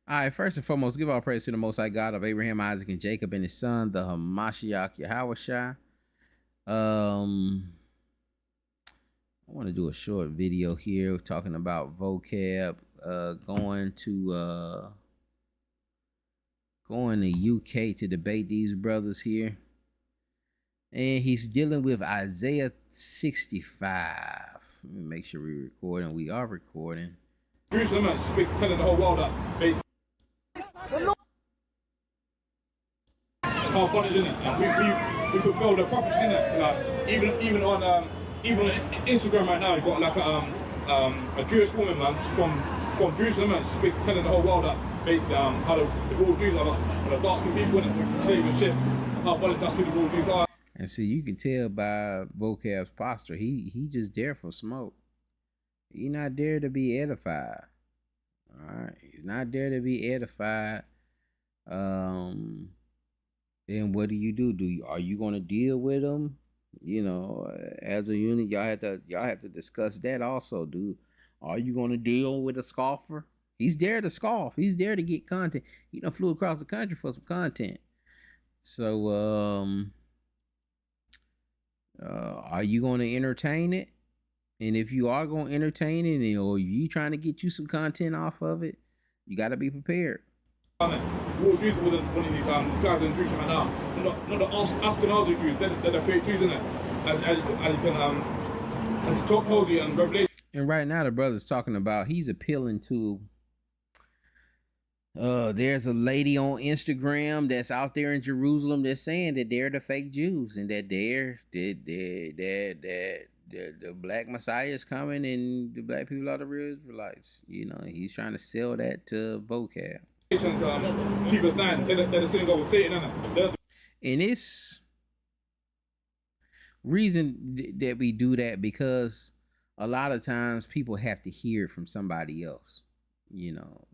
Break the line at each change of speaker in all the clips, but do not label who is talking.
All right, first and foremost, give all praise to the Most High God of Abraham, Isaac, and Jacob, and his son, the Hamashiach Yahushua. I want to do a short video here talking about vocab. Going to UK to debate these brothers here, and he's dealing with Isaiah 65. Let me make sure we're recording. We are recording.
Jerusalem is basically telling the whole world that basically how funny, isn't it? And we fulfill the prophecy, in it. Like even on Instagram right now, you got like a Jewish woman, man, from Jerusalem, and she's basically telling the whole world that basically how the real Jews are the dark skinned people, and enslaving ships. How funny that's who the real Jews are.
And see, you can tell by vocab's posture, he just there for smoke. He's not there to be edified. All right, he's not there to be edified. Then what do? Are you going to deal with him? You know, as a unit, y'all have to discuss that also. Are you going to deal with a scoffer? He's there to scoff. He's there to get content. He done flew across the country for some content. So, are you going to entertain it? And if you are going to entertain it, or you trying to get you some content off of it, you got to be prepared.
Real Jews with one of these guys in Jerusalem right now. Not the Ashkenazi Jews, they're the fake Jews, in it. As he tells you in Revelation.
And right now the brother's talking about, he's appealing to, there's a lady on Instagram that's out there in Jerusalem that's saying that they're the fake Jews, and that the black Messiah is coming, and the black people are the real Israelites. You know, he's trying to sell that to vocab.
They're the synagogue of Satan,
and it's reason that we do that because a lot of times people have to hear it from somebody else. You know,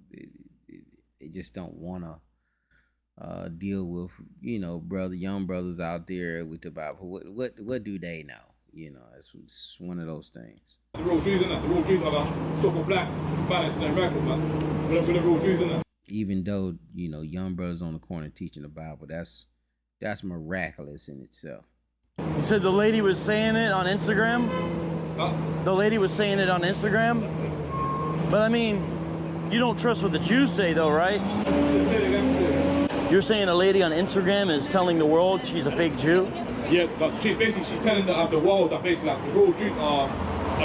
they just don't want to deal with, you know, young brothers out there with the Bible. What do they know? You know, it's one of those things.
The real Jews, the real Jews are the so-called blacks, Spanish, and Americans, man. We're the real Jews, innit?
Even though, you know, young brothers on the corner teaching the Bible, that's miraculous in itself.
You said the lady was saying it on Instagram? The lady was saying it on Instagram? But I mean, you don't trust what the Jews say though, right? You're saying a lady on Instagram is telling the world she's a fake Jew?
Yeah, but she's telling the world that basically like, the real Jews are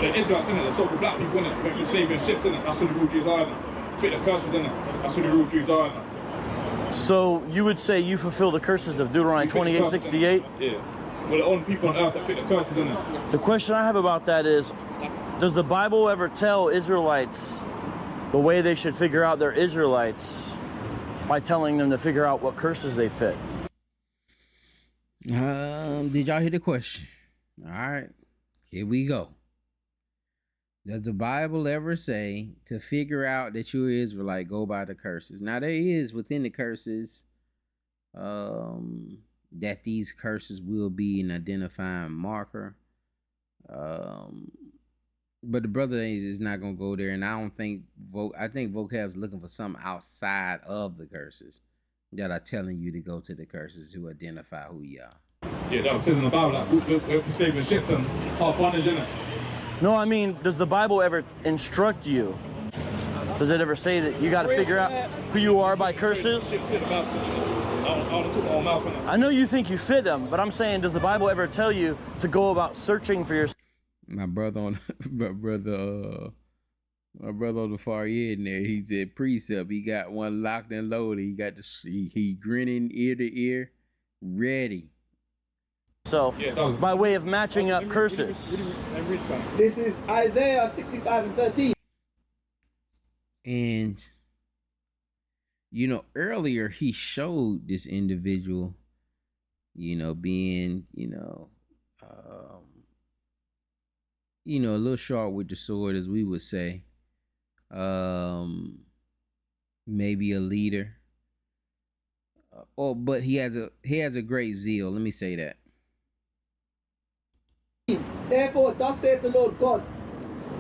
the Israelites, innit? The so-called black people, innit? They're enslaving ships, innit? That's who the real Jews are, innit? Fit the curses, innit? That's who the real Jews are, innit?
So you would say you fulfill the curses of Deuteronomy 28:68?
Yeah. We're the only people on earth that fit the curses, innit?
The question I have about that is, does the Bible ever tell Israelites the way they should figure out they're Israelites by telling them to figure out what curses they fit?
Did y'all hear the question? All right, here we go. Does the Bible ever say to figure out that you're Israelite, go by the curses? Now, there is within the curses that these curses will be an identifying marker. But the brother is not going to go there. And I don't think, I think vocab's looking for something outside of the curses that are telling you to go to the curses to identify who you are.
Yeah, that says in the Bible, like, we're saving ships and hard bondage, innit?
No, I mean, does the Bible ever instruct you? Does it ever say that you got to figure out who you are by curses? I know you think you fit them, but I'm saying, does the Bible ever tell you to go about searching for yourself?
My brother on the far end there, he said precept. He got one locked and loaded. He got he grinning ear to ear, ready.
By way of matching up curses.
This is Isaiah 65:13.
And you know, earlier he showed this individual, you know, being, a little sharp with the sword, as we would say. Maybe a leader. But he has a great zeal. Let me say that.
Therefore, thus saith the Lord God.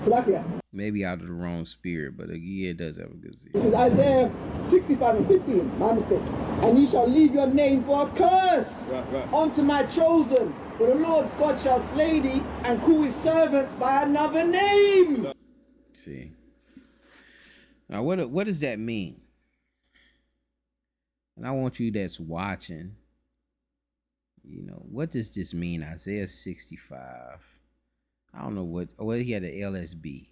Salakia.
Maybe out of the wrong spirit, but yeah, it does have a good seed.
This is Isaiah 65 and 15, my mistake. And ye shall leave your name for a curse unto my chosen. For the Lord God shall slay thee and call his servants by another name.
See. Now, what does that mean? And I want you that's watching, what does this mean? Isaiah 65. I don't know what he had an LSB.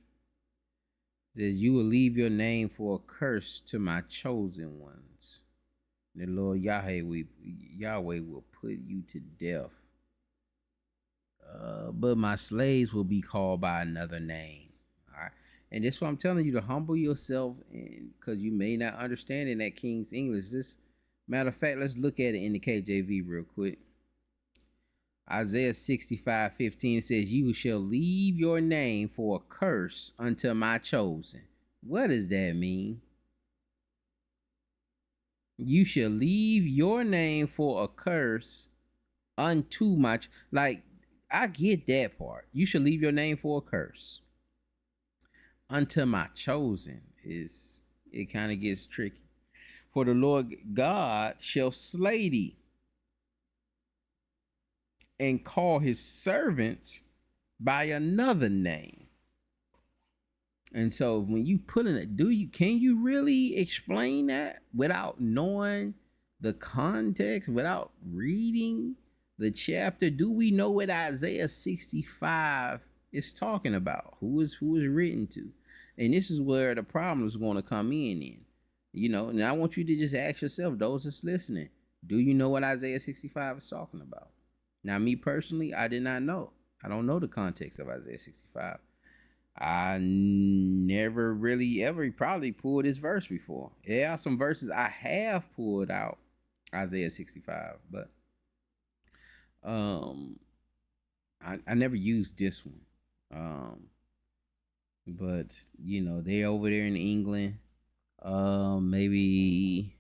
It says, you will leave your name for a curse to my chosen ones. The Lord Yahweh will put you to death. But my slaves will be called by another name. All right. And that's what I'm telling you, to humble yourself, because you may not understand in that King's English. Matter of fact, let's look at it in the KJV real quick. Isaiah 65:15 says, you shall leave your name for a curse unto my chosen. What does that mean? You shall leave your name for a curse unto my I get that part. You shall leave your name for a curse unto my chosen. It kind of gets tricky. For the Lord God shall slay thee and call his servants by another name. And so when you put in it, can you really explain that without knowing the context, without reading the chapter? Do we know what Isaiah 65 is talking about? Who is written to? And this is where the problem is going to come in. And I want you to just ask yourself, those that's listening, do you know what Isaiah 65 is talking about? Now, me personally, I did not know. I don't know the context of Isaiah 65. I never really ever probably pulled this verse before. There are some verses I have pulled out Isaiah 65, but I never used this one. But they over there in England. Maybe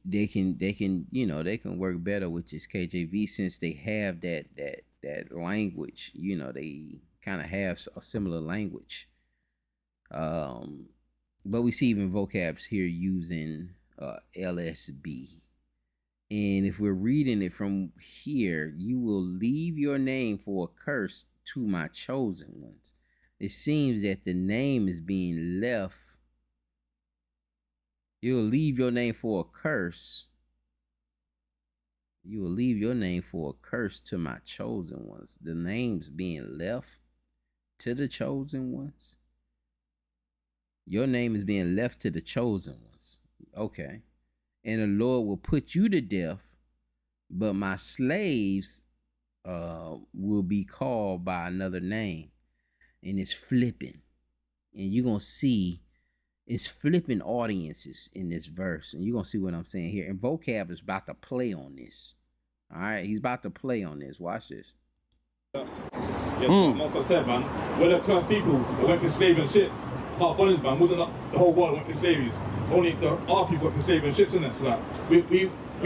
they can work better with this KJV, since they have that language. They kind of have a similar language. But we see even vocabs here using LSB. And if we're reading it from here, you will leave your name for a curse to my chosen ones. It seems that the name is being left. You will leave your name for a curse. You will leave your name for a curse to my chosen ones. The name's being left to the chosen ones. Your name is being left to the chosen ones. Okay. And the Lord will put you to death, but my slaves will be called by another name. And it's flipping. And you're going to see it's flipping audiences in this verse. And you're going to see what I'm saying here. And VOCAB is about to play on this. All right? He's about to play on this. Watch this.
Yes, most I said, man. When the cursed people that went for enslaving ships, hard bondage, man, wasn't the whole world went for slaves. Only our people went for enslaving ships, innit? So like, we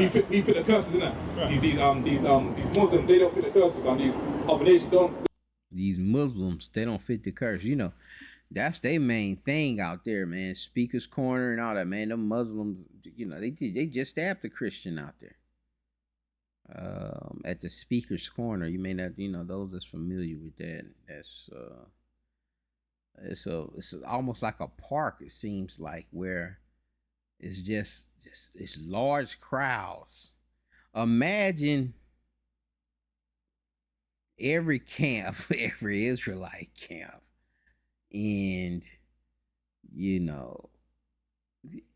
fit the curses, innit? Right. These Muslims, they don't fit the curses, man. These other nations don't.
These Muslims, they don't fit the curse. That's their main thing out there, man. Speaker's Corner and all that, man. Them Muslims, they just stabbed a Christian out there. At the Speaker's Corner. You may not, those that's familiar with that. That's it's almost like a park, it seems like, where it's just it's large crowds. Imagine every camp, every Israelite camp, and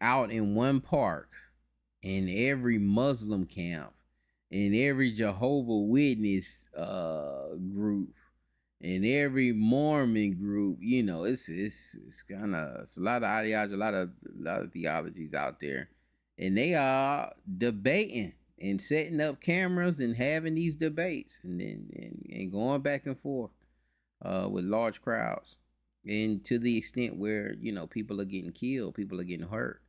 out in one park, in every Muslim camp, in every Jehovah Witness group, in every Mormon group. It's a lot of ideology, a lot of theologies out there, and they are debating and setting up cameras and having these debates, and going back and forth with large crowds, and to the extent where people are getting killed, people are getting hurt.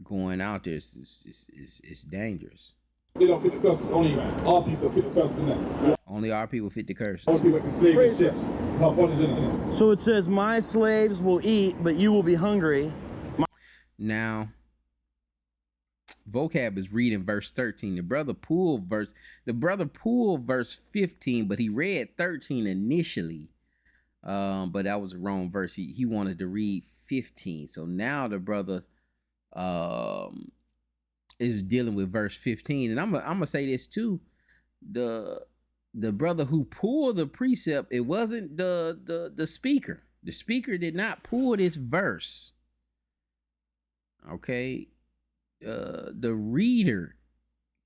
Going out there is dangerous.
They don't fit the curses. Only our people fit the curses in that.
Only our people fit the curse.
All people can slave in ships. How bondage in it.
So it says, my slaves will eat, but you will be hungry.
Now, VOCAB is reading verse 13. The brother pulled verse 15, but he read 13 initially. But that was the wrong verse. He wanted to read 15. So now the brother is dealing with verse 15. And I'm gonna say this too. The brother who pulled the precept, it wasn't the speaker. The speaker did not pull this verse. Okay. The reader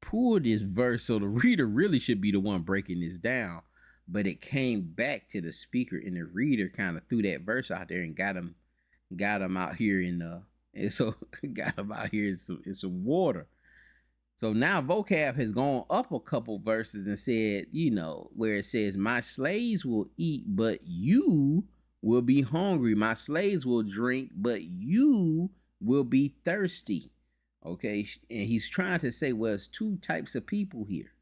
pulled this verse, so the reader really should be the one breaking this down. But it came back to the speaker, and the reader kind of threw that verse out there and got him out here in some water. So now VOCAB has gone up a couple verses and said, where it says, my slaves will eat, but you will be hungry. My slaves will drink, but you will be thirsty. Okay. And he's trying to say, well, it's two types of people here.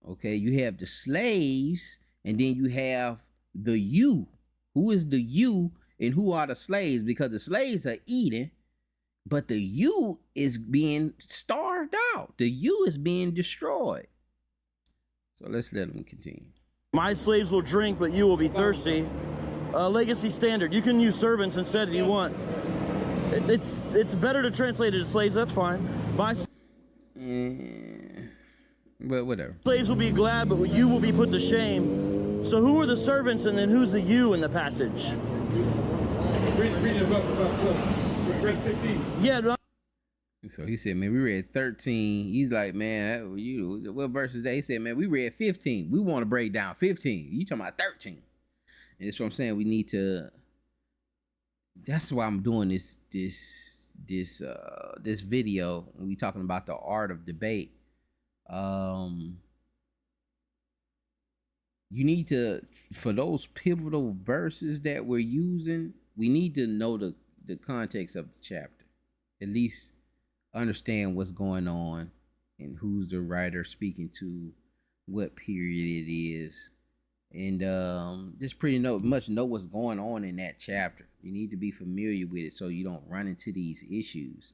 Okay. You have the slaves, and then you have the you. Who is the you and who are the slaves? Because the slaves are eating, but the you is being starved out. The you is being destroyed. So let's let them continue.
My slaves will drink, but you will be thirsty. Legacy Standard. You can use servants instead if you want. It's better to translate it as slaves. That's fine.
But whatever.
Slaves will be glad, but you will be put to shame. So who are the servants, and then who's the you in the passage?
Reading about the verse 15.
Yeah.
So he said, man, we read 13. He's like, man, what verse is that? He said, man, we read 15. We want to break down 15. You talking about 13. And that's what I'm saying. We need to. That's why I'm doing this video. When we talking about the art of debate. You need to, for those pivotal verses that we're using, we need to know the context of the chapter. At least understand what's going on and who's the writer speaking to, what period it is, and just pretty much know what's going on in that chapter. You need to be familiar with it so you don't run into these issues.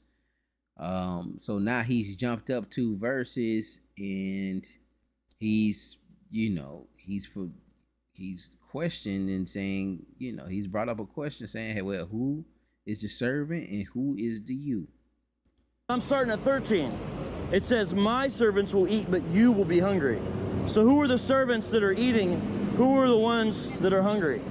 So now he's jumped up 2 verses, and he's questioned and saying, he's brought up a question saying, hey, well, who is the servant and who is the you?
I'm starting at 13. It says, my servants will eat, but you will be hungry. So who are the servants that are eating? Who are the ones that are hungry?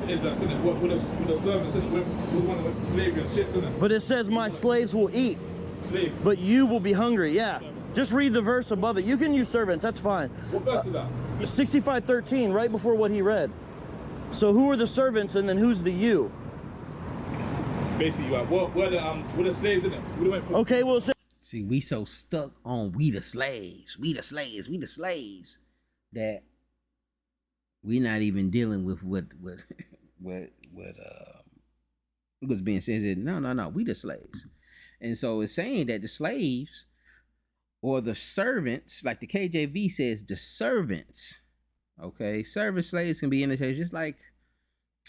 Is that with the servants with one of the slaves and ships in it?
But it says, my slaves will eat,
Slaves.
but you will be hungry. Yeah. Just read the verse above it. You can use servants. That's fine.
What verse is that?
65:13, right before what he read. So who are the servants, and then who's the you?
Basically, what are the slaves in it?
Okay, well,
see, we so stuck on we the slaves, that we not even dealing with what was being said. No, we the slaves. And so it's saying that the slaves or the servants, like the KJV says, the servants, okay, servant slaves can be interchanged, just like,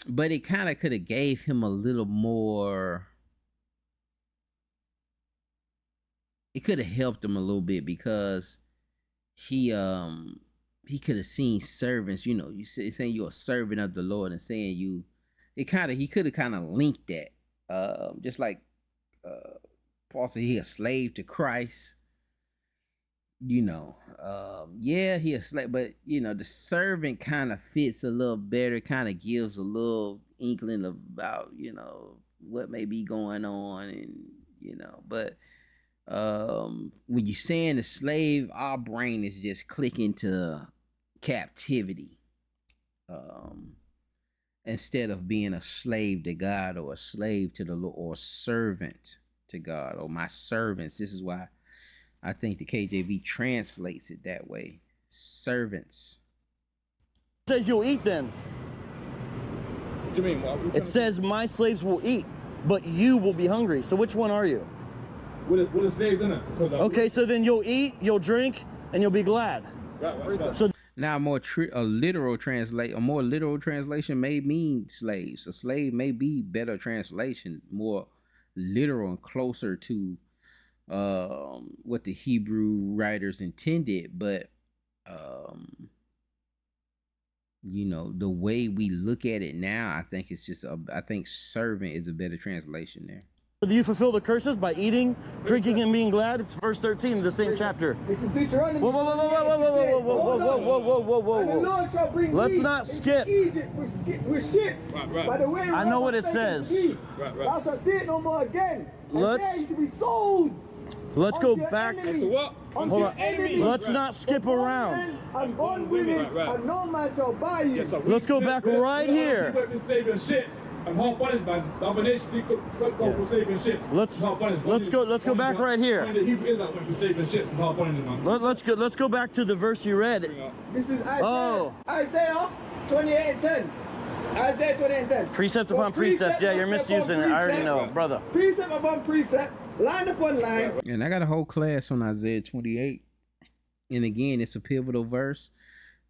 but it kind of could have gave him a little more, it could have helped him a little bit, because he could have seen servants, you saying you're a servant of the Lord, and saying he could have kind of linked that, just like Paul said he a slave to Christ. He a slave, but the servant kind of fits a little better, kind of gives a little inkling about, what may be going on, and but when you're saying the slave, our brain is just clicking to captivity, instead of being a slave to God, or a slave to the Lord, or a servant to God, or my servants. This is why I think the KJV translates it that way. Servants.
it says you'll eat then.
What do you mean?
It says my slaves will eat, but you will be hungry. So which one are you?
What are slaves in it?
Okay, so then you'll eat, you'll drink, and you'll be glad.
Right.
So
Now, a more literal translation may mean slaves. A slave may be better translation, more literal and closer to what the Hebrew writers intended. But you know, the way we look at it now, I think it's just I think servant is a better translation there.
Do you fulfill the curses by eating, drinking, and being glad? It's verse 13 of the same chapter.
This is Deuteronomy.
Whoa, whoa, whoa, whoa, whoa, whoa, whoa, whoa, whoa, whoa, whoa, whoa, whoa,
And the Lord shall bring
Let's
thee
not skip.
into Egypt with ships.
Right.
By the way,
I know what it says.
Right.
Thou shalt see it no more again. And
Let's-
there you shall be sold.
Let's go
unto your
back.
enemies,
To what?
unto
Hold
your
on.
enemies.
Let's not skip around.
And born women,
Right.
and no man shall buy you.
Yes, sir.
Let's go back right here.
We went enslaving ships and hard bonnets, man. The other nations we could go for enslaving ships.
Let's go back right here.
The Hebrew Israelites went for enslaving ships and hard bonnets, man.
Let's go back to the verse you read.
This is Isaiah.
Oh.
Isaiah 28:10. Isaiah 28:10.
Precept upon precept. Yeah, you're misusing it. I already know, brother.
Precept upon precept, line upon line.
And I got a whole class on Isaiah 28. And again, it's a pivotal verse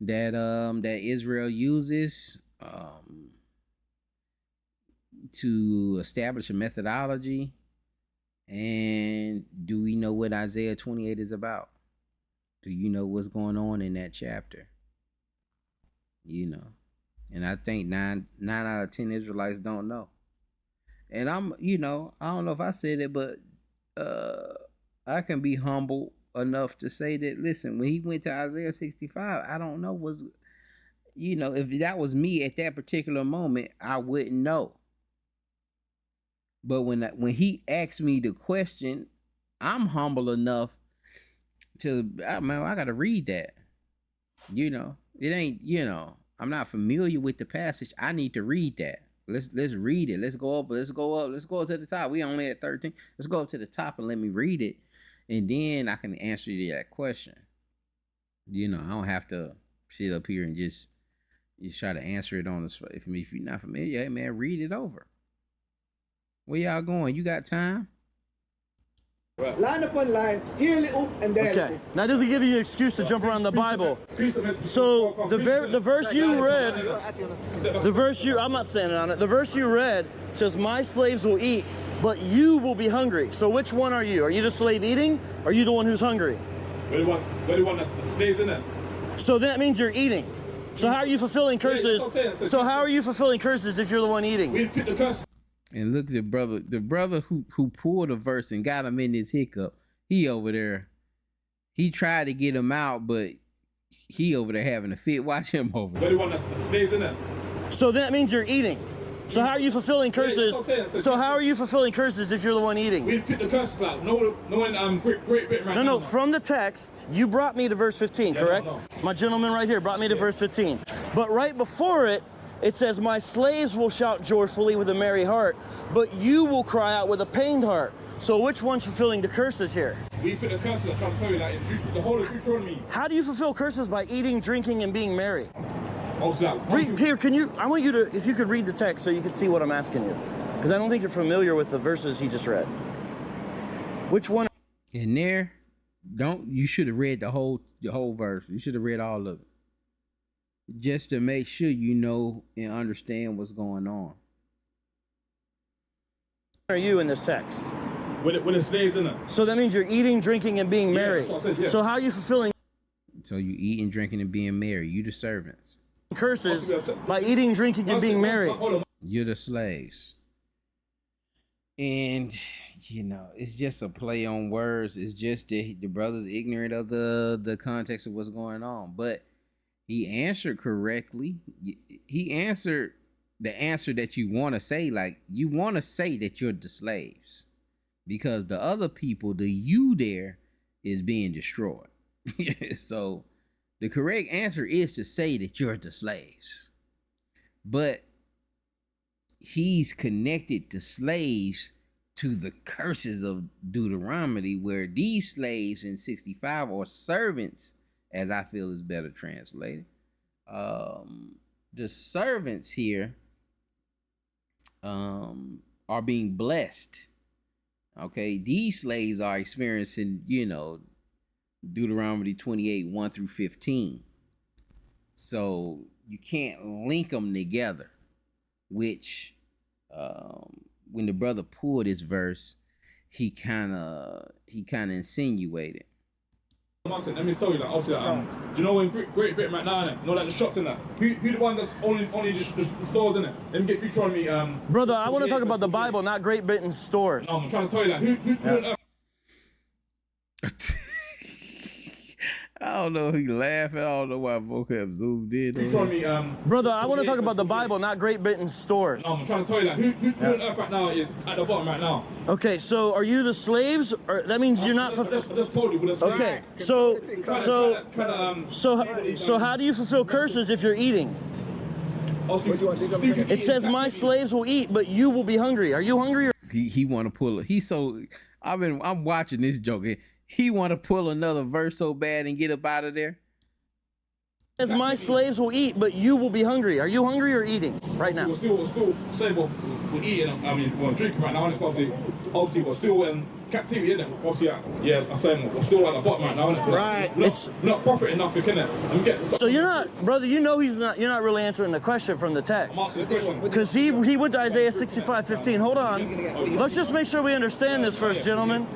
that that Israel uses to establish a methodology. And do we know what Isaiah 28 is about? Do you know what's going on in that chapter? You know. And I think nine out of 10 Israelites don't know. And I'm, you know, I don't know if I said it, but I can be humble enough to say that, listen, when he went to Isaiah 65, I don't know you know, if that was me at that particular moment, I wouldn't know. But when he asked me the question, I'm humble enough to, I got to read that. You know, it ain't, you know, I'm not familiar with the passage. I need to read that. Let's read it. Let's go up to the top. We only at 13. Let's go up to the top and let me read it. And then I can answer you that question. You know, I don't have to sit up here and just try to answer it on the spot. If you're not familiar, hey man, read it over. Where y'all going? You got time?
Line upon line, here a little and there a
Okay.
little.
Now, does it give you an excuse to jump around the Bible? So the verse you read, I'm not saying it on it. The verse you read says, "My slaves will eat, but you will be hungry." So which one are you? Are you the slave eating? Or are you the one who's hungry?
We're the one that's the slaves in it.
So that means you're eating. So how are you fulfilling curses? So how are you fulfilling curses if you're the one eating?
We picked the curse.
And look at the brother who pulled a verse and got him in this hiccup. He over there, he tried to get him out, but he over there having a fit. Watch him over there.
We're the one that's the slaves in it.
So that means you're eating. So how are you fulfilling curses? So how are you fulfilling curses if you're the one eating?
We picked the curse cloud. No one great bit right now.
No, from the text, you brought me to verse 15, correct?
no.
My gentleman right here brought me to verse 15. But right before it, it says, "My slaves will shout joyfully with a merry heart, but you will cry out with a pained heart." So which one's fulfilling the curses here?
We put the curse cloud. Trying to tell you that the whole of Deuteronomy.
How do you fulfill curses? By eating, drinking, and being merry.
Also,
Here, I want you to, if you could read the text so you can see what I'm asking you. Because I don't think you're familiar with the verses he just read. Which one?
In there, you should have read the whole verse. You should have read all of it. Just to make sure you know and understand what's going on.
Are you in this text?
with the slaves in it.
So that means you're eating, drinking, and being merry.
that's what I said, yeah.
So how are you fulfilling
So you eating, drinking, and being merry. You the servants.
curses by eating, drinking, and being merry?
Hold on.
You're the slaves. And, you know, it's just a play on words. It's just the brother's ignorant of the context of what's going on. But he answered correctly. He answered the answer that you want to say. Like, you want to say that you're the slaves. Because the other people, the you there, is being destroyed. So the correct answer is to say that you're the slaves. But he's connected to slaves to the curses of Deuteronomy, where these slaves in 65 are servants, as I feel is better translated. The servants here are being blessed. Okay, these slaves are experiencing, you know, Deuteronomy 28, 1 through 15. So you can't link them together, which when the brother pulled this verse, he kind of insinuated.
Let me tell you that. Obviously, do you know in Great Britain right now, innit? You know, like the shops in that. Who the one that's only the stores in it? Let me get feature on me.
Brother, I want to talk about the Bible, not Great Britain's stores.
No, I'm trying to tell you that. Who on earth?
I don't know. He laughing. I don't know why vocab zoomed in.
Feature on me.
Brother, I want to talk about the Bible, not Great Britain's stores.
No, I'm trying to tell you that. Who on earth right now is at the bottom right now?
Okay, so are you the slaves? Or that means you're not.
I just told you.
Okay, so how do you fulfill curses if you're eating? It says my slaves will eat, but you will be hungry. Are you hungry? Or
He want to pull. I'm watching this joke. He want to pull another verse so bad and get up out of there.
It says my slaves will eat, but you will be hungry. Are you hungry or eating right now?
We're still saying we're eating. I mean, we're drinking right now. And obviously, we're still in captivity, isn't it? Obviously, yes, I'm saying we're still at the bottom right now, isn't it?
Right.
We're not profiting nothing, innit?
So you're not, brother. You know he's not. You're not really answering the question from the text.
I'm asking the question.
Because he went to Isaiah 65:15. Hold on. Let's just make sure we understand this first, gentlemen.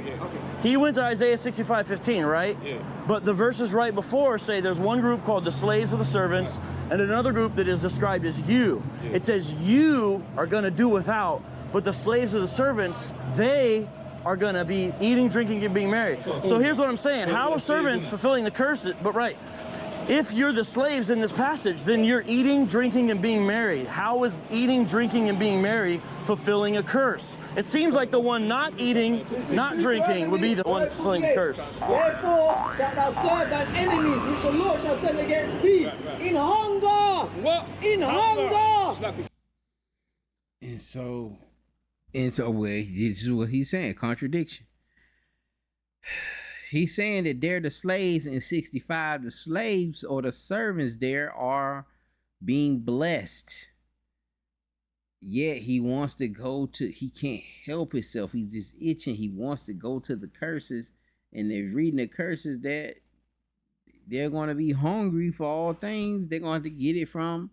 He went to Isaiah 65:15, right?
Yeah.
But the verses right before say there's one group called the slaves of the servants and another group that is described as you.
Yeah.
It says you are going to do without, but the slaves of the servants, they are going to be eating, drinking, and being married. So here's what I'm saying. How are servants fulfilling the curse? But right. If you're the slaves in this passage, then you're eating, drinking, and being married. How is eating, drinking, and being married fulfilling a curse? It seems like the one not eating, not drinking would be the one fulfilling a curse.
Therefore shalt thou serve thine enemies, which the Lord shall send against thee. In hunger.
What?
In hunger.
And so well, this is what he's saying. Contradiction. He's saying that they're the slaves in 65. The slaves or the servants there are being blessed. Yet he wants to go to, he can't help himself. He's just itching. He wants to go to the curses. And they're reading the curses that they're going to be hungry for all things. They're going to have to get it from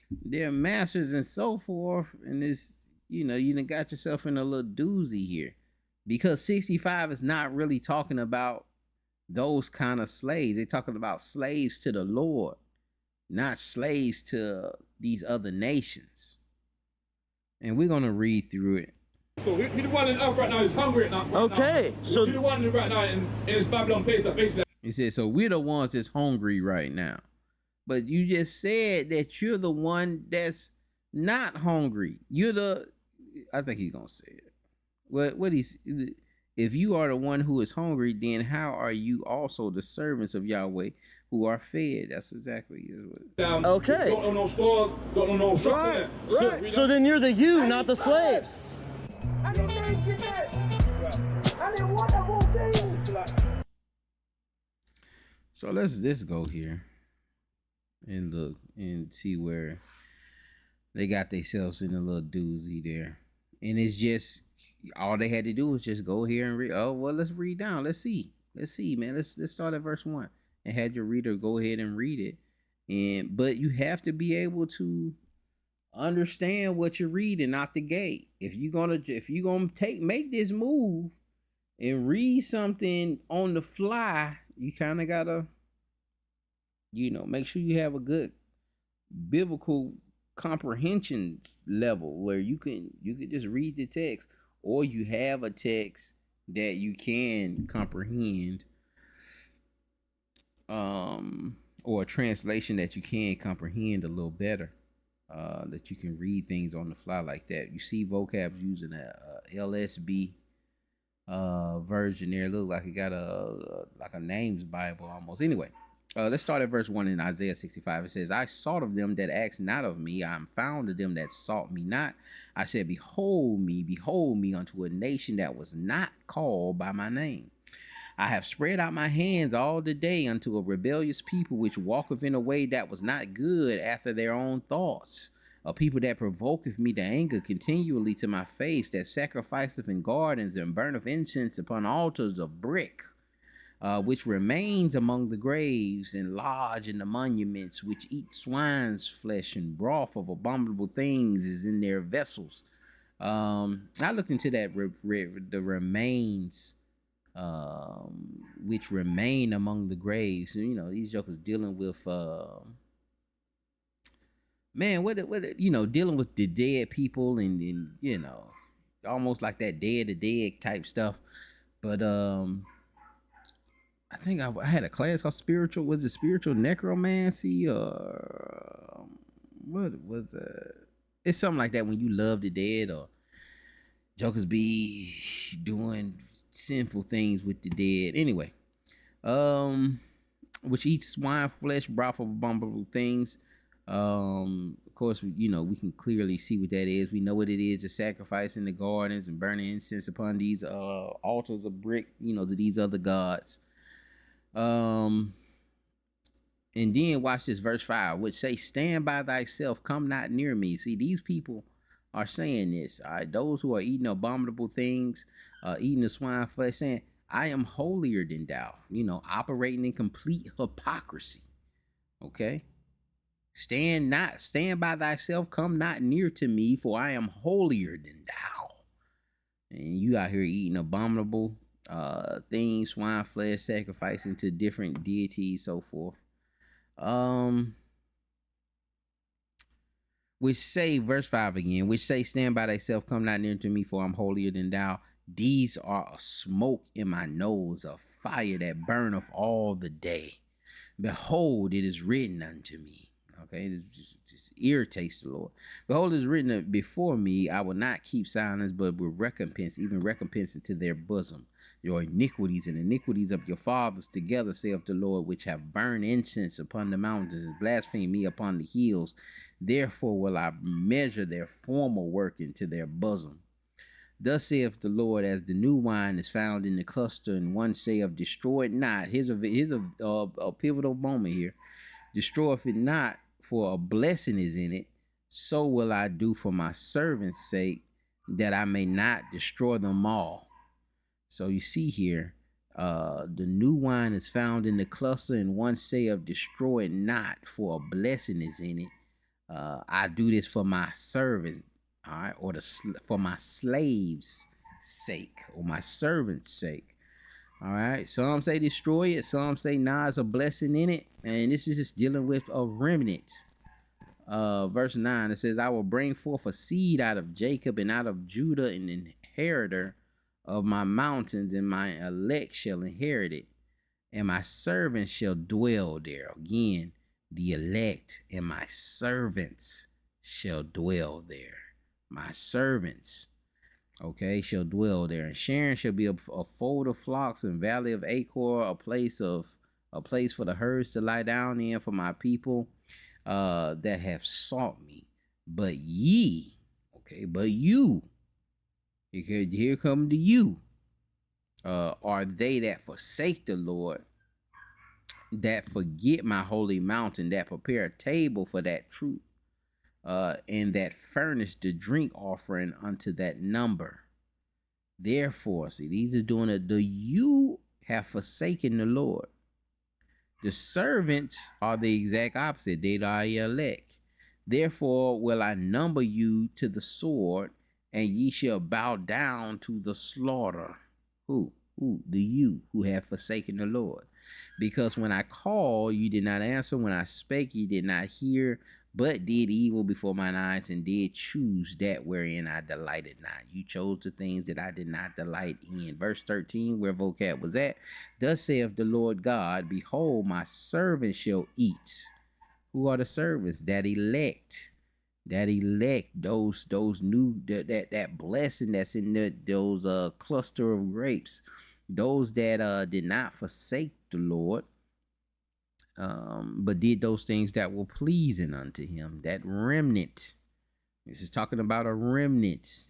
their masters and so forth. And this, you done got yourself in a little doozy here. Because 65 is not really talking about those kind of slaves. They're talking about slaves to the Lord, not slaves to these other nations. And we're going to read through it.
So who the one in earth right now is hungry now?
Okay, so
who the one right now in this Babylon place that basically...
He said, so we're the ones that's hungry right now. But you just said that you're the one that's not hungry. I think he's going to say it. If you are the one who is hungry, then how are you also the servants of Yahweh who are fed? That's exactly it.
Okay.
Don't know no stores, don't know no shops.
Right.
So then you're the you, not the slaves.
So let's go here and look and see where they got themselves in a little doozy there. And it's just, all they had to do was just go here and read. Oh, well, let's read down. Let's see, man. Let's start at verse 1 and have your reader go ahead and read it. But you have to be able to understand what you're reading out the gate. If you're gonna make this move and read something on the fly, you kind of gotta, make sure you have a good biblical comprehension level where you can just read the text, or you have a text that you can comprehend, or a translation that you can comprehend a little better, that you can read things on the fly like that. You see vocabs using a LSB version there. It look like it got a names Bible almost. Anyway, let's start at verse 1 in Isaiah 65. It says, I sought of them that asked not of me. I am found of them that sought me not. I said, behold me unto a nation that was not called by my name. I have spread out my hands all the day unto a rebellious people, which walketh in a way that was not good after their own thoughts. A people that provoketh me to anger continually to my face, that sacrificeth in gardens and burneth incense upon altars of brick. which remains among the graves, and lodge in the monuments, which eat swine's flesh, and broth of abominable things is in their vessels. I looked into that the remains, which remain among the graves. You know, these jokers dealing with man, dealing with the dead people, and you know, almost like that Dead to Dead type stuff. But I think I had a class called spiritual necromancy, or what was it? It's something like that, when you love the dead, or jokers be doing sinful things with the dead. Anyway, which eats swine flesh, broth of abominable things. Of course, we can clearly see what that is. We know what it is: to sacrifice in the gardens and burning incense upon these altars of brick, to these other gods. And then watch this, verse 5, which say, stand by thyself, come not near me. See, these people are saying this. All right, those who are eating abominable things, eating the swine flesh, saying, I am holier than thou, operating in complete hypocrisy. Okay. Stand by thyself, come not near to me, for I am holier than thou. And you out here eating abominable things, swine flesh, sacrificing to different deities, so forth. Which say, verse 5 again, which say, stand by thyself, come not near to me, for I'm holier than thou. These are a smoke in my nose, a fire that burneth all the day. Behold, it is written unto me. Okay, it just irritates the Lord. Behold, it is written before me, I will not keep silence, but will recompense, even recompense into their bosom, your iniquities and iniquities of your fathers together, saith the Lord, which have burned incense upon the mountains and blasphemed me upon the hills. Therefore will I measure their former work into their bosom. Thus saith the Lord, as the new wine is found in the cluster, and one saith, destroy it not. Here's a pivotal moment here. Destroyeth it not, for a blessing is in it. So will I do for my servants' sake, that I may not destroy them all. So you see here, the new wine is found in the cluster, and one saith, destroy it not, for a blessing is in it. I do this for my servant, all right, or for my slaves' sake, or my servant's sake. All right, some say destroy it, some say nah, it's a blessing in it, and this is just dealing with a remnant. Verse 9, it says, I will bring forth a seed out of Jacob and out of Judah, an inheritor of my mountains, and my elect shall inherit it, and my servants shall dwell there. Again, the elect and my servants shall dwell there. My servants, okay, shall dwell there. And Sharon shall be a fold of flocks, and valley of Achor, a place for the herds to lie down in, for my people that have sought me. But ye, okay, but you, here come to you, are they that forsake the Lord, that forget my holy mountain, that prepare a table for that truth, and that furnish the drink offering unto that number. Therefore, see, these are doing it. The you have forsaken the Lord. The servants are the exact opposite. They are elect. Therefore will I number you to the sword, and ye shall bow down to the slaughter. Who? The you who have forsaken the Lord. Because when I called, you did not answer. When I spake, you did not hear, but did evil before mine eyes, and did choose that wherein I delighted not. You chose the things that I did not delight in. Verse 13, where VOCAB was at. Thus saith the Lord God, behold, my servants shall eat. Who are the servants? That elect. Those new, that blessing that's in those cluster of grapes. Those that did not forsake the Lord, but did those things that were pleasing unto him. That remnant. This is talking about a remnant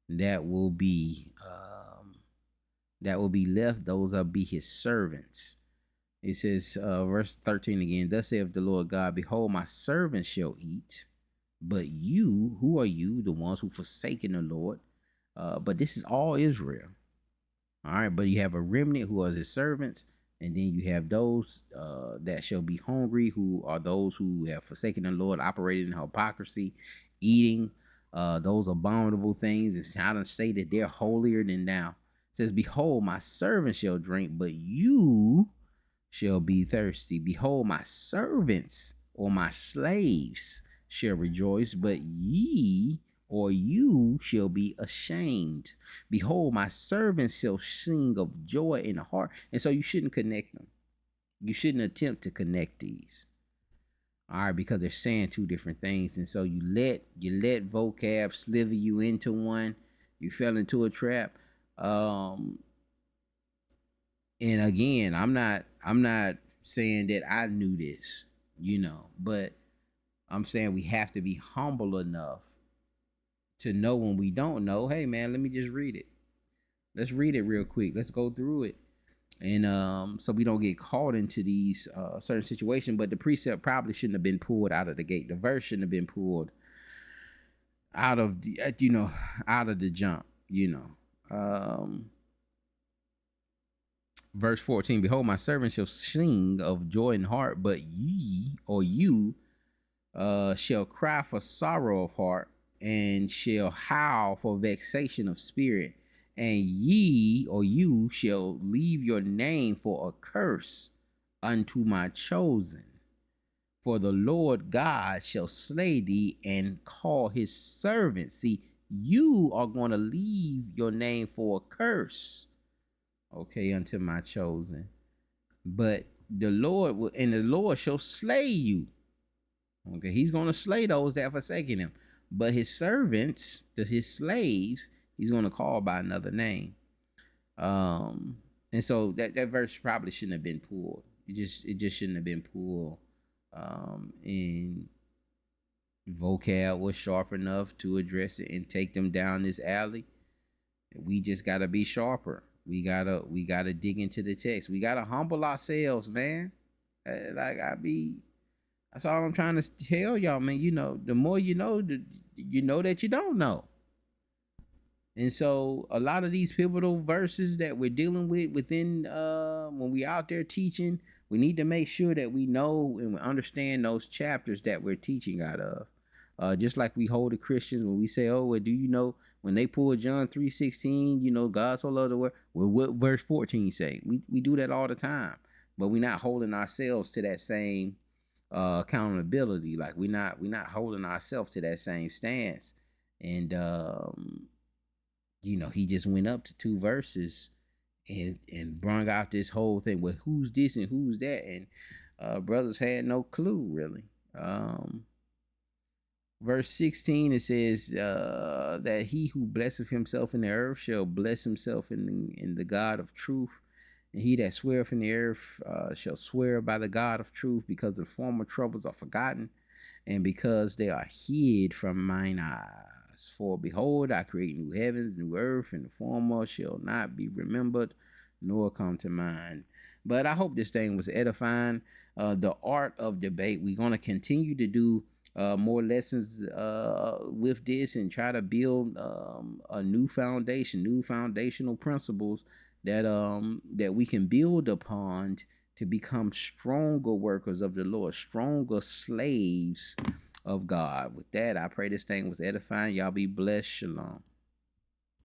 that will be left. Those will be his servants. It says, verse 13 again, thus saith the Lord God, behold, my servants shall eat, but you, who are you? The ones who forsaken the Lord. But this is all Israel. All right, but you have a remnant who are his servants. And then you have those that shall be hungry, who are those who have forsaken the Lord, operating in hypocrisy, eating those abominable things, and trying to say that they're holier than thou. It says, behold, my servant shall drink, but you shall be thirsty. Behold, my servants or my slaves shall rejoice, but ye or you shall be ashamed. Behold, my servants shall sing of joy in the heart. And so you shouldn't connect them. You shouldn't attempt to connect these. All right, because they're saying two different things. And so you let vocab slither you into one. You fell into a trap. And again, I'm not saying that I knew this, but I'm saying we have to be humble enough to know when we don't know. Hey man, let me just read it. Let's read it real quick. Let's go through it. And so we don't get caught into these certain situations. But the precept probably shouldn't have been pulled out of the gate. The verse shouldn't have been pulled out of the out of the jump. Verse 14, behold, my servant shall sing of joy in heart, but ye or you shall cry for sorrow of heart, and shall howl for vexation of spirit. And ye or you shall leave your name for a curse unto my chosen. For the Lord God shall slay thee and call his servants. See, you are going to leave your name for a curse, okay, unto my chosen. But the Lord will, and the Lord shall slay you. Okay, he's going to slay those that forsaken him. But his servants, his slaves, he's going to call by another name. And so that verse probably shouldn't have been pulled. It just shouldn't have been pulled. And vocab was sharp enough to address it and take them down this alley. We just gotta be sharper. We gotta dig into the text. We gotta humble ourselves, man. That's all I'm trying to tell y'all, man. The more you know, you know that you don't know. And so a lot of these pivotal verses that we're dealing with within when we out there teaching, we need to make sure that we know and we understand those chapters that we're teaching out of. Just like we hold the Christians when we say, oh, well, do you know when they pull John 3:16, God so loved the world? Well, what verse 14 say? We do that all the time, but we're not holding ourselves to that same accountability. Like we're not holding ourselves to that same stance. And he just went up to 2 verses and brung out this whole thing with who's this and who's that, and brothers had no clue really. Verse 16, it says that he who blesseth himself in the earth shall bless himself in the God of truth. And he that sweareth in the earth shall swear by the God of truth, because the former troubles are forgotten, and because they are hid from mine eyes. For behold, I create new heavens, new earth, and the former shall not be remembered, nor come to mind. But I hope this thing was edifying. The art of debate. We're going to continue to do more lessons with this, and try to build a new foundation, new foundational principles that we can build upon to become stronger workers of the Lord, stronger slaves of God. With that, I pray this thing was edifying. Y'all be blessed. Shalom.